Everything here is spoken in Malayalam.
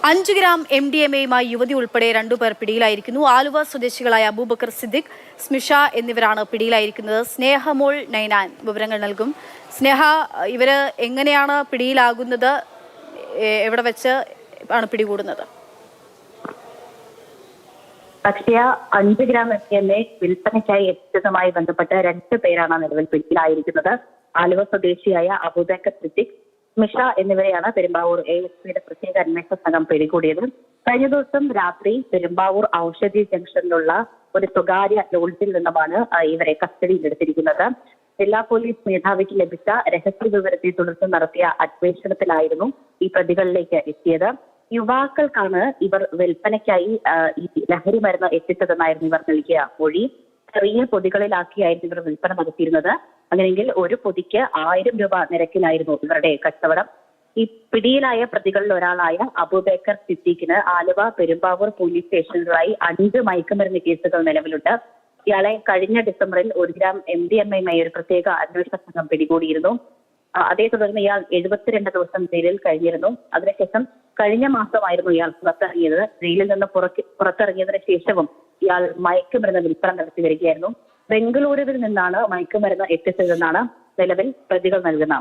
5 ഗ്രാം MDMA-യുമായി യുവതി ഉൾപ്പെടെ 2 പേർ പിടിയിലായിരിക്കുന്നു. ആലുവ സ്വദേശികളായ അബൂബക്കർ സിദ്ദിഖ്, സ്മിഷ എന്നിവരാണ് പിടിയിലായിരിക്കുന്നത്. സ്നേഹമോൾ നൈനാൻ വിവരങ്ങൾ നൽകും. സ്നേഹ, ഇവര് എങ്ങനെയാണ് പിടിയിലാകുന്നത്? എവിടെ വെച്ച് ആണ് പിടികൂടുന്നത്? പക്ഷേ 5 ഗ്രാം MDMA വിൽപ്പനയ്ക്കായി എത്തിച്ചതുമായി ബന്ധപ്പെട്ട് 2 പേരാണ് നിലവിൽ പിടിയിലായിരിക്കുന്നത്. ആലുവ സ്വദേശിയായ അബൂബക്കർ സിദ്ദിഖ്, സ്മിഷ എന്നിവരെയാണ് പെരുമ്പാവൂർ ASPയുടെ പ്രത്യേക അന്വേഷണ സംഘം പിടികൂടിയത്. കഴിഞ്ഞ ദിവസം രാത്രി പെരുമ്പാവൂർ ഔഷധി ജംഗ്ഷനിലുള്ള ഒരു സ്വകാര്യ ലോഡ്ജിൽ നിന്നുമാണ് ഇവരെ കസ്റ്റഡിയിലെടുത്തിരിക്കുന്നത്. ജില്ലാ പോലീസ് മേധാവിക്ക് ലഭിച്ച രഹസ്യ വിവരത്തെ തുടർന്ന് നടത്തിയ അന്വേഷണത്തിലായിരുന്നു ഈ പ്രതികളിലേക്ക് എത്തിയത്. യുവാക്കൾക്കാണ് ഇവർ വിൽപ്പനയ്ക്കായി ഈ ലഹരി മരുന്ന് എത്തിച്ചതെന്നായിരുന്നു ഇവർ നൽകിയ മൊഴി. ചെറിയ പൊതികളിലാക്കിയായിരുന്നു ഇവർ വിൽപ്പന നടത്തിയിരുന്നത്. അങ്ങനെയെങ്കിൽ ഒരു പൊതിക്ക് 1000 രൂപ നിരക്കിലായിരുന്നു ഇവരുടെ കച്ചവടം. ഈ പിടിയിലായ പ്രതികളിൽ ഒരാളായ അബൂബക്കർ സിദ്ദീഖിന് ആലുവ, പെരുമ്പാവൂർ പോലീസ് സ്റ്റേഷനുകളായി 5 മയക്കുമരുന്ന് കേസുകൾ നിലവിലുണ്ട്. ഇയാളെ കഴിഞ്ഞ ഡിസംബറിൽ 1 ഗ്രാം MDMA-യുമായി ഒരു പ്രത്യേക അന്വേഷണ സംഘം പിടികൂടിയിരുന്നു. അതേ തുടർന്ന് ഇയാൾ 72 ദിവസം ജയിലിൽ കഴിഞ്ഞിരുന്നു. അതിനുശേഷം കഴിഞ്ഞ മാസമായിരുന്നു ഇയാൾ പുറത്തിറങ്ങിയത്. ജയിലിൽ നിന്ന് പുറത്തിറങ്ങിയതിനു ശേഷവും ഇയാൾ മയക്കുമരുന്ന് വിൽപ്പന നടത്തി വരികയായിരുന്നു. ബംഗളൂരുവിൽ നിന്നാണ് മയക്കുമരുന്ന് എത്തിച്ചതെന്നാണ് നിലവിൽ പ്രതികൾ നൽകുന്ന